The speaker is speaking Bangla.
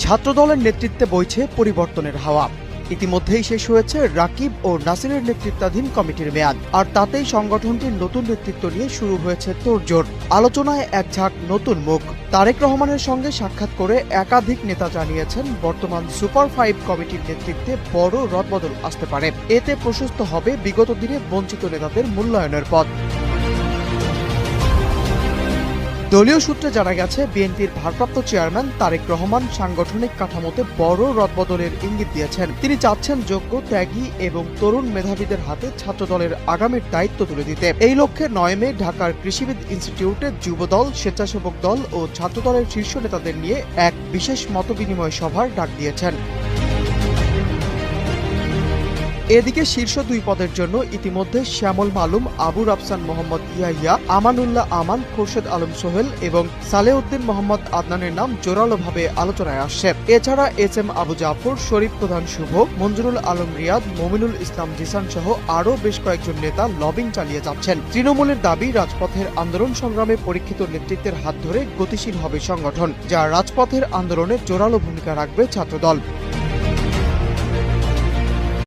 ছাত্রদলের নেতৃত্বে বইছে পরিবর্তনের হাওয়া। ইতিমধ্যেই শেষ হয়েছে রাকিব ও নাসিরের নেতৃত্বাধীন কমিটির মেয়াদ, আর তাতেই সংগঠনটির নতুন নেতৃত্ব নিয়ে শুরু হয়েছে তোড়জোড়। আলোচনায় এক ঝাঁক নতুন মুখ। তারেক রহমানের সঙ্গে সাক্ষাৎ করে একাধিক নেতা জানিয়েছেন বর্তমান সুপার 5 কমিটির নেতৃত্বে বড় রদবদল আসতে পারে। এতে প্রশস্ত হবে বিগত দিনে বঞ্চিত নেতাদের মূল্যায়নের পথ। দলীয় সূত্রে জানা গেছে, বিএনপির ভারপ্রাপ্ত চেয়ারম্যান তারেক রহমান সাংগঠনিক কাঠামোতে বড় রদবদলের ইঙ্গিত দিয়েছেন। তিনি চাচ্ছেন যোগ্য, ত্যাগী এবং তরুণ মেধাবীদের হাতে ছাত্রদলের আগামীর দায়িত্ব তুলে দিতে। এই লক্ষ্যে 9 মে ঢাকার কৃষিবিদ ইনস্টিটিউটে যুবদল, স্বেচ্ছাসেবক দল ও ছাত্রদলের শীর্ষ নেতাদের নিয়ে এক বিশেষ মতবিনিময় সভার ডাক দিয়েছেন। এদিকে শীর্ষ 2 পদের জন্য ইতিমধ্যে শ্যামল মালুম, আবু রাফসান মোহাম্মদ ইয়াহিয়া, আমানুল্লাহ আমান, খোরশেদ আলম সোহেল এবং সালেউদ্দিন মোহাম্মদ আদনানের নাম জোরালোভাবে আলোচনায় আসছে। এছাড়া এসএম আবু জাফর, শরীফ প্রধান শুভ, মঞ্জুরুল আলম রিয়াদ, মমিনুল ইসলাম জিসান সহ আরও বেশ কয়েকজন নেতা লবিং চালিয়ে যাচ্ছেন। তৃণমূলের দাবি, রাজপথের আন্দোলন সংগ্রামে পরীক্ষিত নেতৃত্বের হাত ধরে গতিশীল হবে সংগঠন, যা রাজপথের আন্দোলনে জোরালো ভূমিকা রাখবে ছাত্রদল।